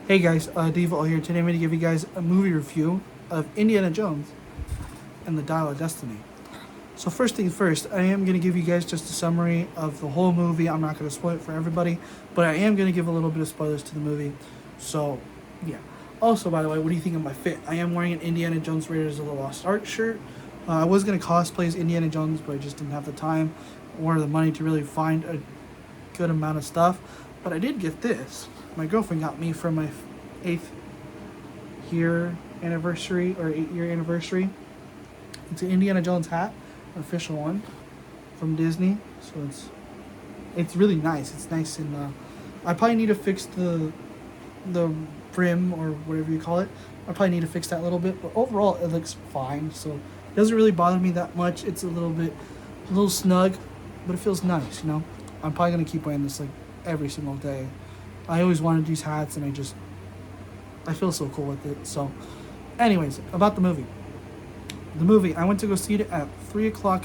Hey guys, Default here. Today I'm going to give you guys a movie review of Indiana Jones and the Dial of Destiny. So first things first, I am going to give you guys just a summary of the whole movie. I'm not going to spoil it for everybody, but I am going to give a little bit of spoilers to the movie. So, yeah. Also, by the way, what do you think of my fit? I am wearing an Indiana Jones Raiders of the Lost Ark shirt. I was going to cosplay as Indiana Jones, but I just didn't have the time or the money to really find a good amount of stuff. But I did get this. My girlfriend got me for my 8th year anniversary or 8-year anniversary. It's an Indiana Jones hat, an official one from Disney. So it's really nice. It's nice and I probably need to fix the brim or whatever you call it. I probably need to fix that a little bit, but overall it looks fine. So it doesn't really bother me that much. It's a little snug, but it feels nice. I'm probably gonna keep wearing this like every single day. I always wanted these hats, and I feel so cool with it. So, anyways, about the movie. The movie, I went to go see it at 3 o'clock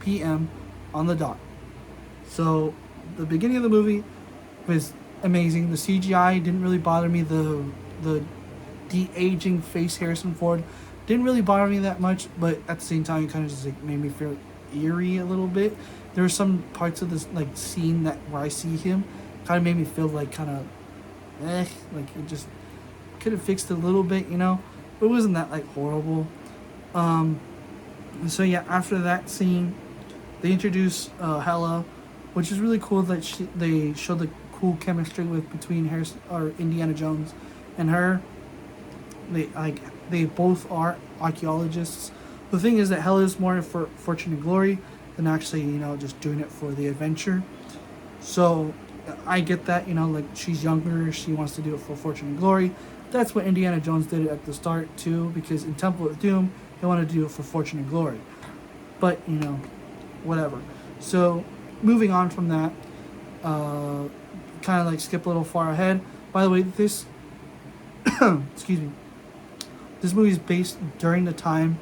p.m. on the dot. So, the beginning of the movie was amazing. The CGI didn't really bother me. The de-aging face Harrison Ford didn't really bother me that much, but at the same time, it kind of just like made me feel eerie a little bit. There were some parts of this like scene that where I see him kind of made me feel like kind of like it just could have fixed it a little bit, but it wasn't that like horrible. So yeah, after that scene, they introduce Hella, which is really cool that they showed the cool chemistry between Harrison or Indiana Jones and her. They both are archaeologists. The thing is that Hella is more for fortune and glory than actually just doing it for the adventure. So I get that, like she's younger, she wants to do it for fortune and glory. That's what Indiana Jones did at the start too, because in Temple of Doom, they wanted to do it for fortune and glory. But, whatever. So, moving on from that, kind of like skip a little far ahead. By the way, this, excuse me, this movie is based during the time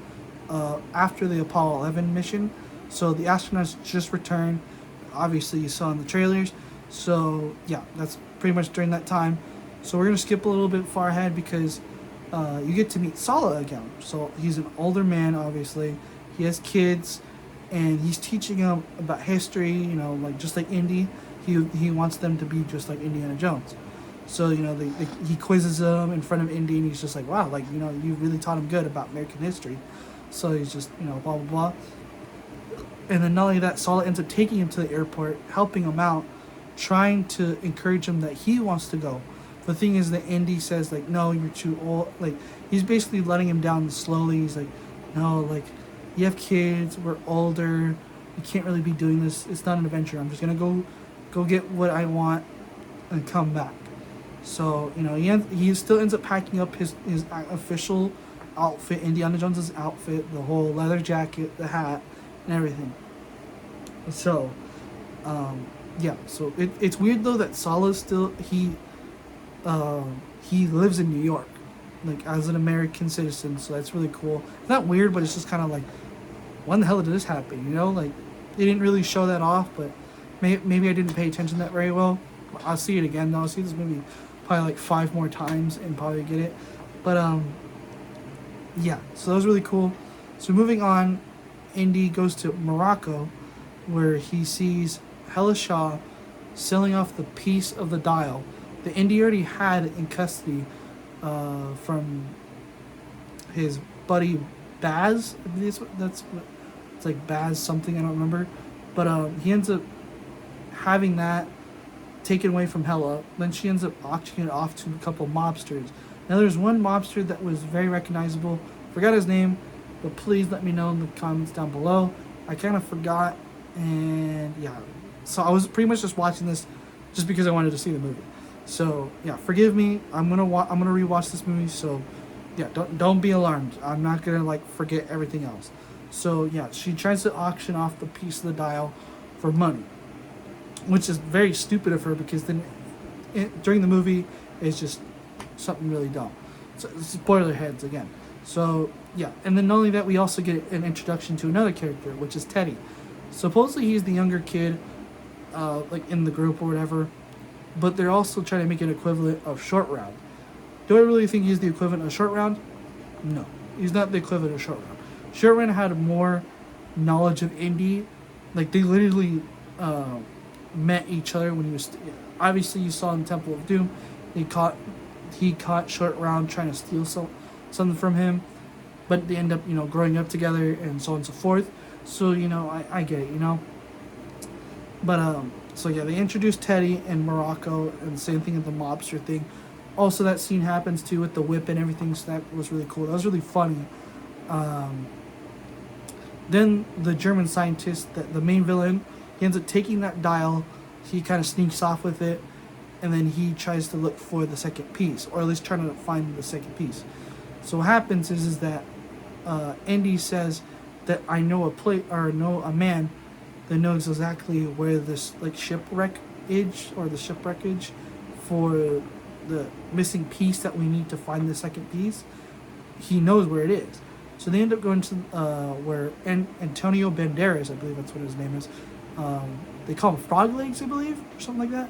after the Apollo 11 mission. So the astronauts just returned. Obviously, you saw in the trailers. So, yeah, that's pretty much during that time. So we're going to skip a little bit far ahead because you get to meet Sala again. So he's an older man, obviously. He has kids, and he's teaching them about history, like just like Indy. He wants them to be just like Indiana Jones. So, he quizzes them in front of Indy, and he's just like, wow, like, you really taught him good about American history. So he's just, blah, blah, blah. And then not only that, Sala ends up taking him to the airport, helping him out, trying to encourage him that he wants to go. The thing is that Indy says, like, no, you're too old. Like, he's basically letting him down slowly. He's like, no, like, you have kids, we're older, you can't really be doing this. It's not an adventure. I'm just going to go get what I want and come back. So, he still ends up packing up his official outfit, Indiana Jones's outfit, the whole leather jacket, the hat, and everything. So, yeah. So it's weird though that Sala still he lives in New York, like as an American citizen. So that's really cool. It's not weird, but it's just kind of like, when the hell did this happen? Like they didn't really show that off, but maybe I didn't pay attention to that very well. I'll see it again though. I'll see this movie probably like 5 more times and probably get it. But yeah. So that was really cool. So moving on. Indy goes to Morocco, where he sees Hela Shah selling off the piece of the dial that Indy already had in custody from his buddy Baz. I believe it's like Baz something, I don't remember. But he ends up having that taken away from Hela. Then she ends up auctioning it off to a couple mobsters. Now there's one mobster that was very recognizable. Forgot his name. But please let me know in the comments down below. I kind of forgot, and yeah. So I was pretty much just watching this just because I wanted to see the movie. So yeah, forgive me. I'm gonna rewatch this movie. So yeah, don't be alarmed. I'm not gonna like forget everything else. So yeah, she tries to auction off the piece of the dial for money, which is very stupid of her because then during the movie it's just something really dumb. So spoiler heads again. So, yeah. And then not only that, we also get an introduction to another character, which is Teddy. Supposedly he's the younger kid, like in the group or whatever. But they're also trying to make an equivalent of Short Round. Do I really think he's the equivalent of Short Round? No, he's not the equivalent of Short Round. Short Round had more knowledge of Indy. Like, they literally met each other when he was... Obviously, you saw in Temple of Doom, he caught Short Round trying to steal something from him. But they end up, growing up together and so on and so forth. So, I get it, But, so yeah, they introduced Teddy in Morocco, and same thing with the mobster thing. Also, that scene happens too with the whip and everything, so that was really cool. That was really funny. Then the German scientist, the main villain, he ends up taking that dial. He kind of sneaks off with it, and then he tries to look for the second piece, or at least trying to find the second piece. So what happens is that Indy says that I know a man that knows exactly where this shipwreckage for the missing piece that we need to find the second piece. He knows where it is. So they end up going to where Antonio Banderas, I believe that's what his name is. They call him Frog Legs, I believe, or something like that.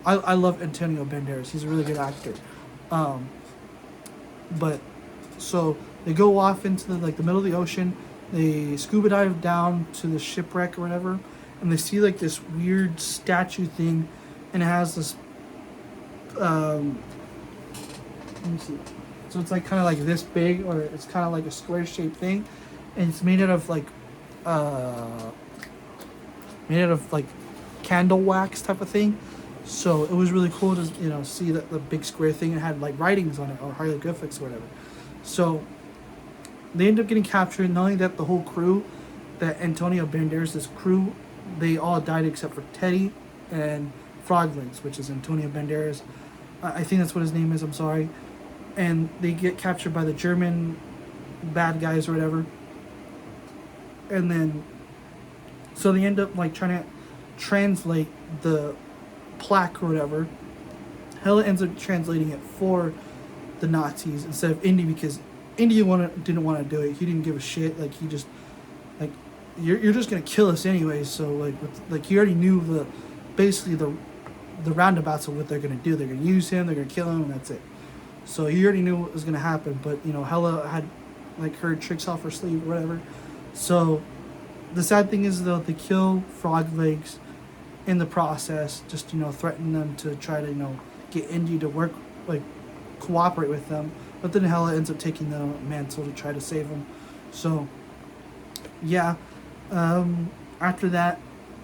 I love Antonio Banderas. He's a really good actor. But so they go off into the middle of the ocean. They scuba dive down to the shipwreck or whatever, and they see this weird statue thing, and it has this. Let me see. So it's kind of this big, or it's kind of like a square shaped thing, and it's made out of candle wax type of thing. So it was really cool to see the big square thing. It had writings on it or hieroglyphics or whatever. So they end up getting captured. Not only that, the whole crew, that Antonio Banderas' crew, they all died except for Teddy and Frog Legs, which is Antonio Banderas. I think that's what his name is. I'm sorry. And they get captured by the German bad guys or whatever. And then, so they end up trying to translate the plaque or whatever. Hela ends up translating it for the Nazis instead of Indy, because Indy didn't want to do it. He didn't give a shit. He just you're just gonna kill us anyway. So he already knew basically the roundabouts of what they're gonna do. They're gonna use him. They're gonna kill him, and that's it. So he already knew what was gonna happen. But Hela had her tricks off her sleeve or whatever. So the sad thing is though, they kill Frog Legs in the process. Just threaten them to try to get Indy to work cooperate with them. But then Hela ends up taking the mantle to try to save him. So, yeah. After that,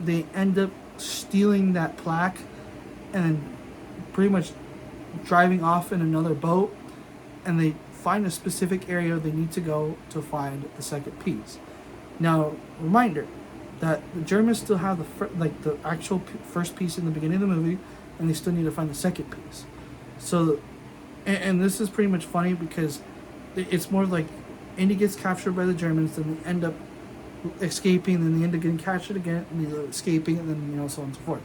they end up stealing that plaque and then pretty much driving off in another boat. And they find a specific area they need to go to find the second piece. Now, reminder that the Germans still have the actual first piece in the beginning of the movie, and they still need to find the second piece. So, and this is pretty much funny because it's more Indy gets captured by the Germans, then they end up escaping, then they end up getting captured again, and they end up escaping, and then so on and so forth.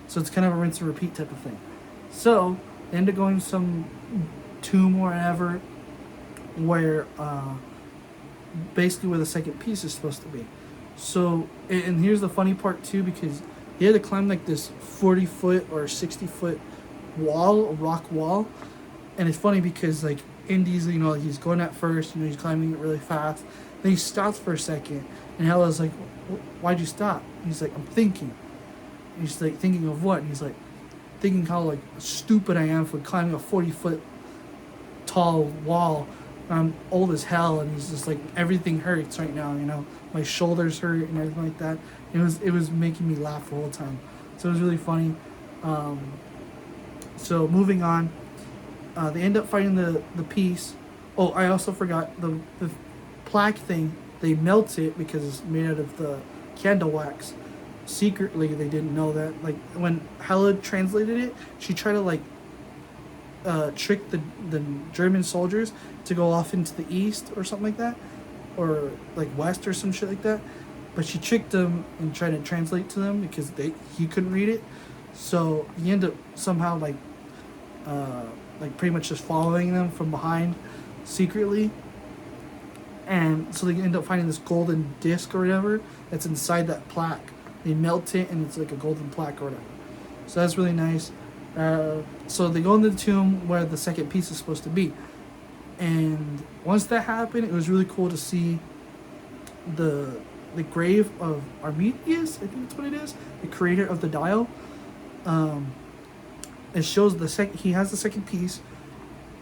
So it's kind of a rinse and repeat type of thing. So they end up going some tomb or whatever, where basically where the second piece is supposed to be. So, and here's the funny part too, because he had to climb this 40-foot or 60-foot wall, a rock wall. And it's funny because Indy's, he's going at first, he's climbing it really fast. Then he stops for a second, and Hela's like, "Why'd you stop?" And he's like, "I'm thinking." And he's "Thinking of what?" And he's thinking how stupid I am for climbing a 40-foot tall wall. I'm old as hell, and he's just everything hurts right now. My shoulders hurt and everything like that. It was making me laugh the whole time. So it was really funny. So moving on. They end up finding the piece. Oh, I also forgot the plaque thing. They melt it because it's made out of the candle wax. Secretly, they didn't know that. When Hela translated it, she tried to trick the German soldiers to go off into the east or something like that, or west or some shit like that. But she tricked them and tried to translate to them because he couldn't read it. So he ended up somehow pretty much just following them from behind secretly. And so they end up finding this golden disc or whatever that's inside that plaque. They melt it and it's a golden plaque or whatever. So that's really nice. So they go into the tomb where the second piece is supposed to be. And once that happened, it was really cool to see the grave of Arminius, I think that's what it is, the creator of the dial. Um, it shows he has the second piece,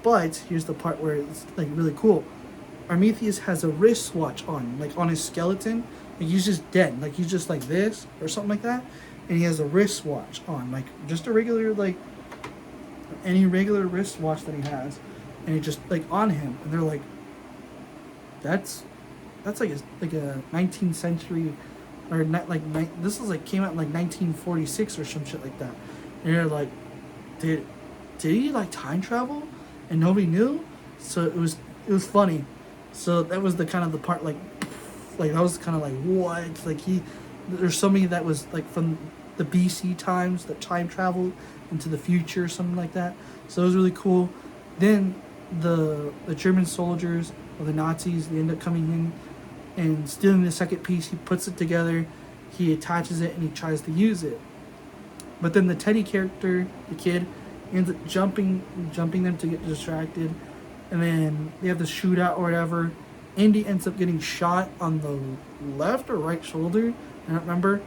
but here's the part where it's like really cool. Arminius has a wristwatch on, like on his skeleton. Like he's just dead, like he's just like this or something like that, and he has a wristwatch on, like just a regular like any regular wristwatch that he has, and it just like on him, and they're like, that's like a 19th century, or not like this is like came out in like 1946 or some shit like that, and you're like, did he like time travel, and nobody knew, so it was funny, so that was the kind of the part like that was kind of like what, like there's somebody that was like from the BC times that time traveled into the future or something like that, so it was really cool. Then the German soldiers or the Nazis, they end up coming in and stealing the second piece. He puts it together, he attaches it, and he tries to use it. But then the Teddy character, the kid, ends up jumping them to get distracted, and then they have the shootout or whatever. Indy ends up getting shot on the left or right shoulder, I don't remember.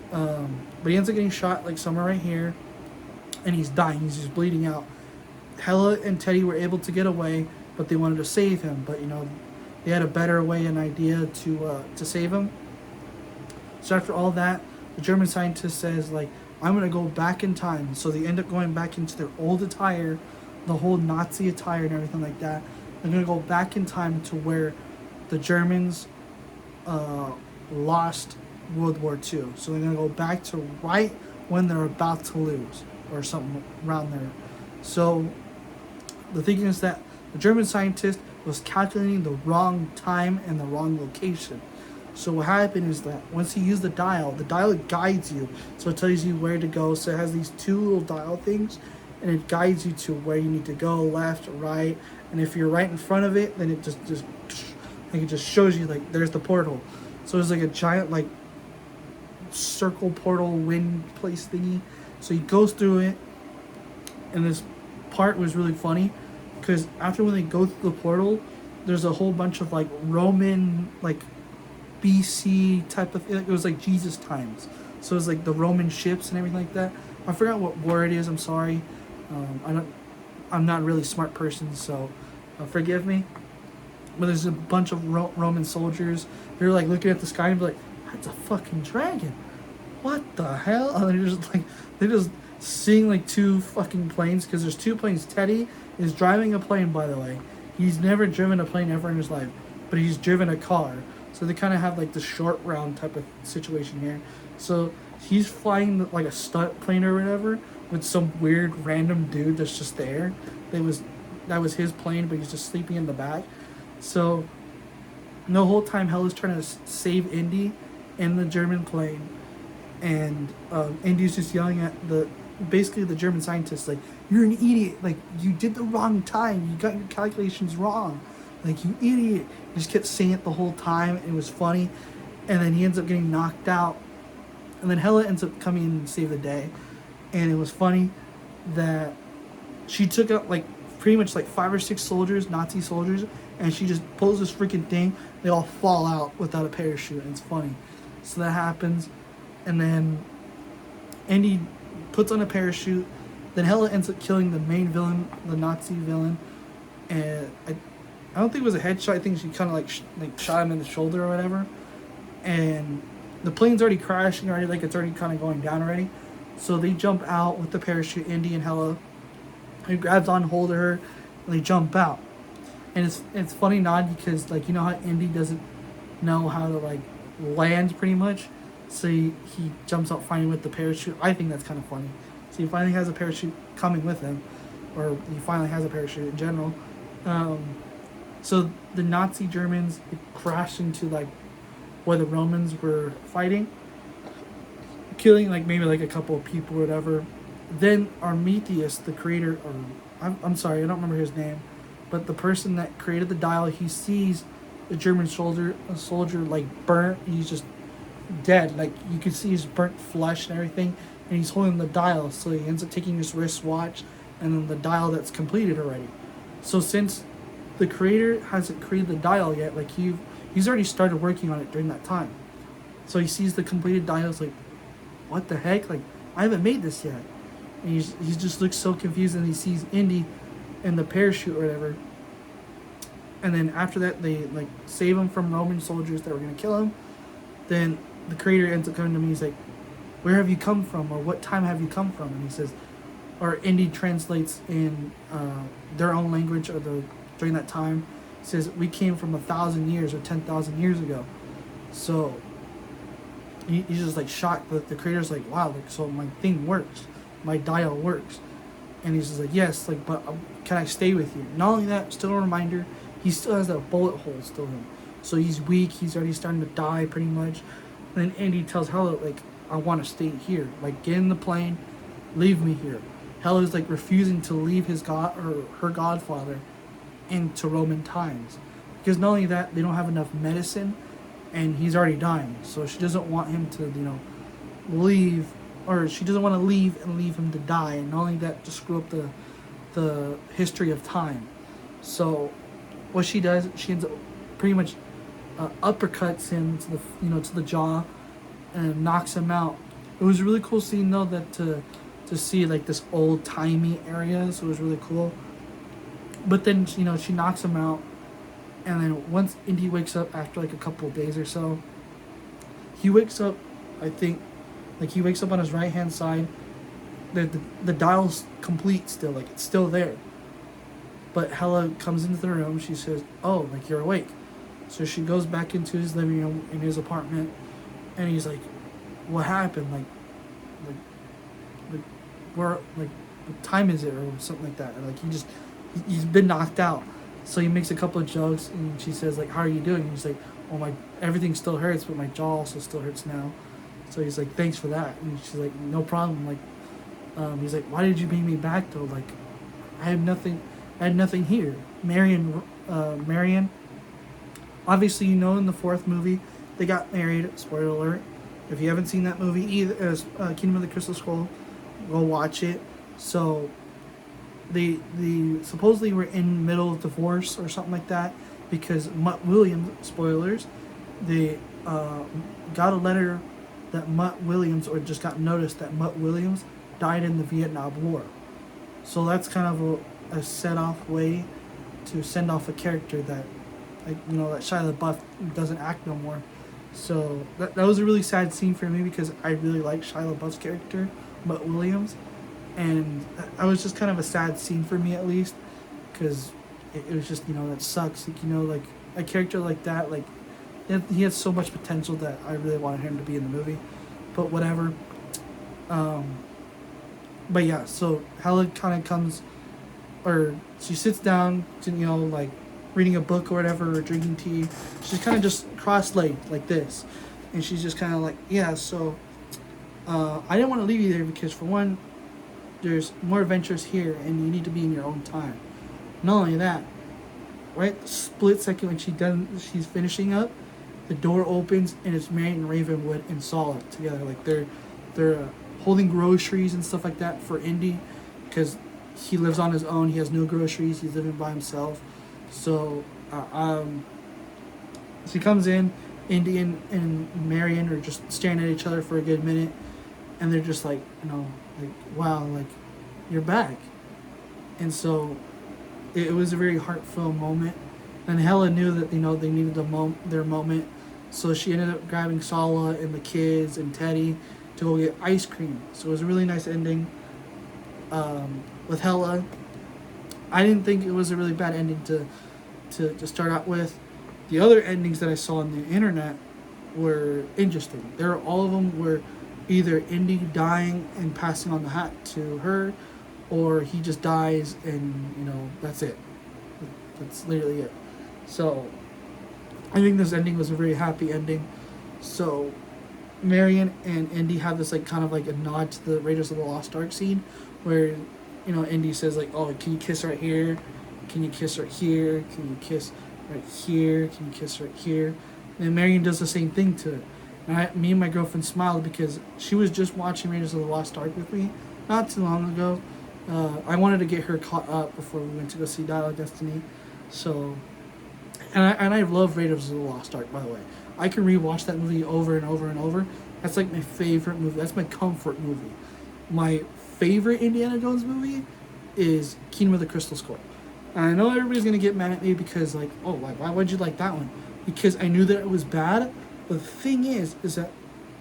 But he ends up getting shot like somewhere right here, and he's dying. He's just bleeding out. Hela and Teddy were able to get away, but they wanted to save him. But they had a better way, an idea to save him. So after all that, the German scientist says, like, I'm gonna go back in time. So they end up going back into their old attire, the whole Nazi attire and everything like that. They're gonna go back in time to where the Germans lost World War II. So they're gonna go back to right when they're about to lose, or something around there. So the thinking is that the German scientist was calculating the wrong time and the wrong location. So what happened is that once he used the dial guides you. So it tells you where to go. So it has these two little dial things, and it guides you to where you need to go, left, right. And if you're right in front of it, then it just like it just shows you like there's the portal. So it's like a giant like circle portal wind place thingy. So he goes through it, and this part was really funny because after when they go through the portal, there's a whole bunch of like Roman, like BC type of, it was like Jesus times. So it's like the Roman ships and everything like that. I forgot what war it is. I'm sorry. I'm not a really smart person, so forgive me. But there's a bunch of Roman soldiers. They're like looking at the sky and be like, "That's a fucking dragon. What the hell?" And they're just seeing like two fucking planes, because there's two planes. Teddy is driving a plane, by the way. He's never driven a plane ever in his life, but he's driven a car. So they kind of have like the short round type of situation here. So he's flying like a stunt plane or whatever with some weird random dude that's just there. That was his plane, but he's just sleeping in the back. So the whole time Hela's trying to save Indy in the German plane, and Indy's just yelling at basically the German scientist, like, "You're an idiot, like you did the wrong time, you got your calculations wrong, like you idiot." He just kept saying it the whole time, and it was funny. And then he ends up getting knocked out, and then Hela ends up coming in and save the day. And it was funny that she took out like pretty much like 5 or 6 soldiers, Nazi soldiers, and she just pulls this freaking thing. They all fall out without a parachute, and it's funny. So that happens, and then Indy puts on a parachute. Then Hela ends up killing the main villain, the Nazi villain, and I don't think it was a headshot. I think she kind of like shot him in the shoulder or whatever. And the plane's already crashing already, like it's already kind of going down already. So they jump out with the parachute, Indy and Hela. He grabs on hold of her, and they jump out. And it's funny not because, like, you know how Indy doesn't know how to like land pretty much, so he jumps out finally with the parachute. I think that's kind of funny. So he finally has a parachute coming with him, or he finally has a parachute in general. So the Nazi Germans crashed into like where the Romans were fighting, killing like maybe like a couple of people or whatever. Then Arminius, the creator, or I'm sorry, I don't remember his name, but the person that created the dial, he sees the German soldier like burnt. He's just dead. Like you can see his burnt flesh and everything. and he's holding the dial, so he ends up taking his wristwatch and then the dial that's completed already. So since the creator hasn't created the dial yet, like he's already started working on it during that time. So he sees the completed dial, like, what the heck? Like, I haven't made this yet. And he just looks so confused, and he sees Indy in the parachute or whatever. And then after that, they like save him from Roman soldiers that were gonna kill him. Then the creator ends up coming to me. He's like, "Where have you come from, or what time have you come from?" And he says, or Indy translates in their own language, or during that time, says, "We came from 1,000 years or 10,000 years ago." So he's just like shocked. That the creator's like, "Wow, like so my thing works, my dial works," and he's just like, "Yes, like, but can I stay with you?" Not only that, still a reminder, he still has that bullet hole still in him, so he's weak. He's already starting to die pretty much. And then Andy tells Hela, like, "I want to stay here. Like, get in the plane, leave me here." Hela's like refusing to leave his god or her godfather into Roman times, because not only that, they don't have enough medicine, and he's already dying. So she doesn't want him to, leave, or she doesn't want to leave and leave him to die. And not only that, to screw up the history of time. So what she does, she ends up pretty much uppercuts him to the jaw and knocks him out. It was a really cool scene though, that to see like this old timey area, so it was really cool. But then she knocks him out, and then once Indy wakes up after like a couple of days or so, he wakes up, I think, like he wakes up on his right hand side. The dial's complete still, like it's still there. But Hela comes into the room. She says, "Oh, like you're awake." So she goes back into his living room in his apartment, and he's like, "What happened? Like where, like, what time is it?" or something like that. And like he's been knocked out. So he makes a couple of jokes, and she says, like, "How are you doing?" And he's like, "Oh, my everything still hurts, but my jaw also still hurts now." So he's like, "Thanks for that." And she's like, "No problem." Like, he's like, "Why did you bring me back though? Like, I had nothing here." Marion, obviously, in the fourth movie, they got married. Spoiler alert. If you haven't seen that movie either, Kingdom of the Crystal Skull, go watch it. So they supposedly were in the middle of divorce or something like that, because Mutt Williams, spoilers, they got a letter that Mutt Williams, or just got noticed that Mutt Williams died in the Vietnam War. So that's kind of a set off way to send off a character that, like, that Shia LaBeouf doesn't act no more. So that was a really sad scene for me, because I really like Shia LaBeouf's character, Mutt Williams. And that was just kind of a sad scene for me, at least, because it was just, that sucks. Like, like a character like that, like, he has so much potential that I really wanted him to be in the movie. But whatever. But yeah, so Hela kind of comes, or she sits down to, like, reading a book or whatever, or drinking tea. She's kind of just cross-legged like this. And she's just kind of like, "Yeah, so I didn't want to leave you there, because for one, there's more adventures here, and you need to be in your own time. Not only that, right the split second when she's finishing up, the door opens, and it's Marion Ravenwood and Saul together. Like they're holding groceries and stuff like that for Indy, because he lives on his own. He has no groceries. He's living by himself. So she comes in. Indy and Marion are just staring at each other for a good minute, and they're just like, like, "Wow, like, you're back." And so it was a very heartfelt moment. And Hela knew that, they needed their moment. So she ended up grabbing Sala and the kids and Teddy to go get ice cream. So it was a really nice ending with Hela. I didn't think it was a really bad ending to start out with. The other endings that I saw on the internet were interesting. All of them were either Indy dying and passing on the hat to her, or he just dies and, that's it. That's literally it. So I think this ending was a very happy ending. So Marion and Indy have this, like, kind of like a nod to the Raiders of the Lost Ark scene, where, Indy says, like, "Oh, can you kiss right here? Can you kiss right here? Can you kiss right here? Can you kiss right here?" And Marion does the same thing to her. And me and my girlfriend smiled because she was just watching Raiders of the Lost Ark with me not too long ago. I wanted to get her caught up before we went to go see Dial of Destiny. So, and I love Raiders of the Lost Ark, by the way. I can rewatch that movie over and over and over. That's like my favorite movie. That's my comfort movie. My favorite Indiana Jones movie is Kingdom of the Crystal Skull. And I know everybody's going to get mad at me because, like, oh, why would you like that one? Because I knew that it was bad. But the thing is that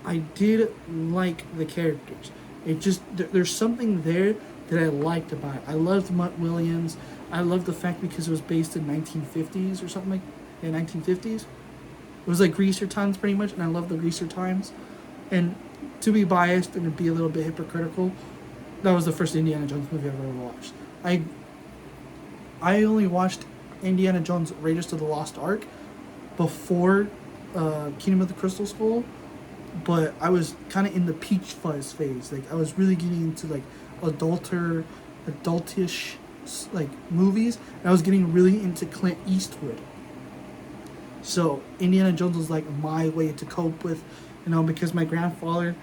I did like the characters. It just, there's something there that I liked about it. I loved Mutt Williams. I loved the fact because it was based in 1950s or something like, 1950s. It was like Greaser times pretty much, and I love the Greaser times. And to be biased and to be a little bit hypocritical, that was the first Indiana Jones movie I've ever watched. I only watched Indiana Jones Raiders of the Lost Ark before Kingdom of the Crystal Skull, but I was kind of in the Peach Fuzz phase. Like, I was really getting into like adultish like movies, and I was getting really into Clint Eastwood. So Indiana Jones was like my way to cope with, because my grandfather,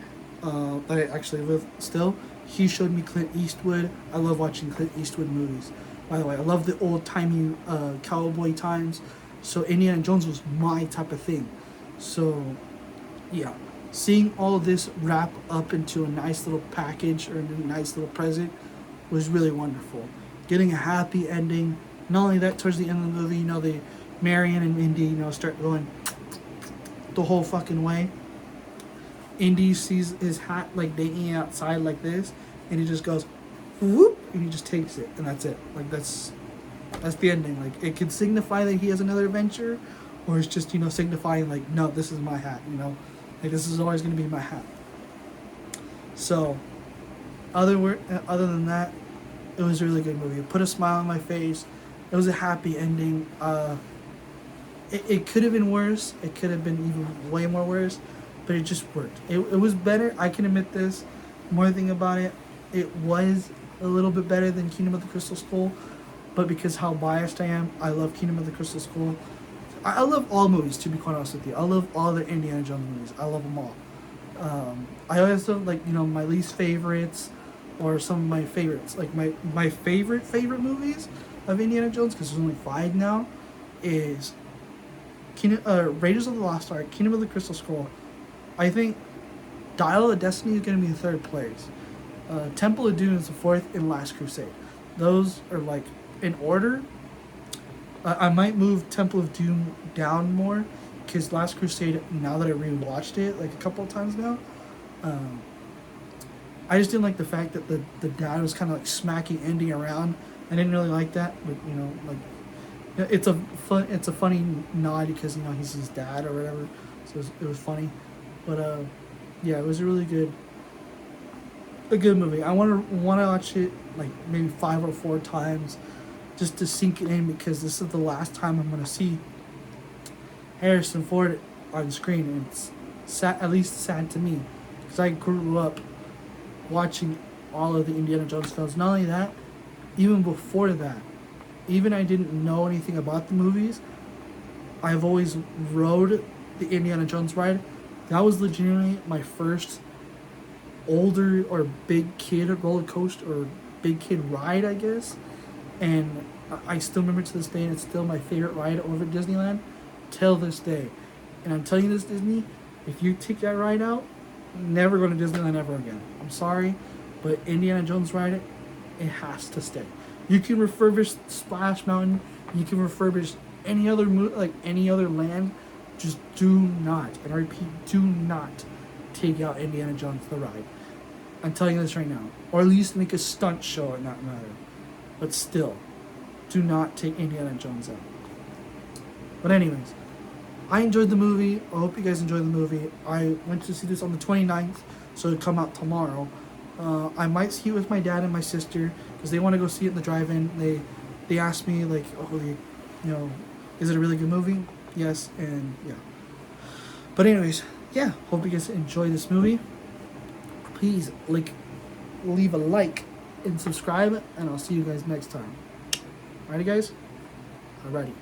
that I actually live still, he showed me Clint Eastwood. I love watching Clint Eastwood movies. By the way, I love the old-timey cowboy times. So Indiana Jones was my type of thing. So, yeah. Seeing all of this wrap up into a nice little package or a nice little present was really wonderful. Getting a happy ending. Not only that, towards the end of the movie, they Marion and Indy, start going the whole fucking way. Indy sees his hat like dangling outside like this, and he just goes whoop, and he just takes it, and that's it. Like, that's the ending. Like, it could signify that he has another adventure, or it's just signifying like, no, this is my hat. Like, this is always going to be my hat. So, other than that, it was a really good movie. It put a smile on my face. It was a happy ending. It could have been worse. It could have been even way more worse, but it just worked. It was better. I can admit this. More thing about it, it was a little bit better than Kingdom of the Crystal Skull, but because how biased I am, I love Kingdom of the Crystal Skull. I love all movies, to be quite honest with you. I love all the Indiana Jones movies. I love them all. I also like, my least favorites or some of my favorites. Like, my favorite movies of Indiana Jones, because there's only 5 now, is Raiders of the Lost Ark, Kingdom of the Crystal Skull. I think Dial of Destiny is going to be the 3rd place. Temple of Doom is the 4th, and Last Crusade. Those are like in order. I might move Temple of Doom down more because Last Crusade, now that I rewatched it like a couple of times now, I just didn't like the fact that the dad was kind of like smacking Indy around. I didn't really like that, but it's a funny nod because he's his dad or whatever, so it was funny. But yeah, it was a really good movie. I want to watch it like maybe 5 or 4 times just to sink it in, because this is the last time I'm going to see Harrison Ford on screen, and it's sad, at least sad to me, because I grew up watching all of the Indiana Jones films. Not only that, even before that, even I didn't know anything about the movies, I've always rode the Indiana Jones ride. That was legitimately my first older or big kid roller coaster or big kid ride, I guess. And I still remember to this day, and it's still my favorite ride over at Disneyland till this day. And I'm telling you this, Disney, if you take that ride out, never go to Disneyland ever again. I'm sorry, but Indiana Jones ride, it has to stay. You can refurbish Splash Mountain, you can refurbish any other any other land, just do not, and I repeat, do not take out Indiana Jones the ride. I'm telling you this right now. Or at least make a stunt show in that matter. But still, do not take Indiana Jones out. But anyways, I enjoyed the movie. I hope you guys enjoyed the movie. I went to see this on the 29th, so it'll come out tomorrow. I might see it with my dad and my sister, because they want to go see it in the drive-in. They asked me, like, oh, is it a really good movie? Yes, and yeah. But anyways, yeah, hope you guys enjoy this movie. Please, leave a like and subscribe, and I'll see you guys next time. Alrighty, guys? Alrighty.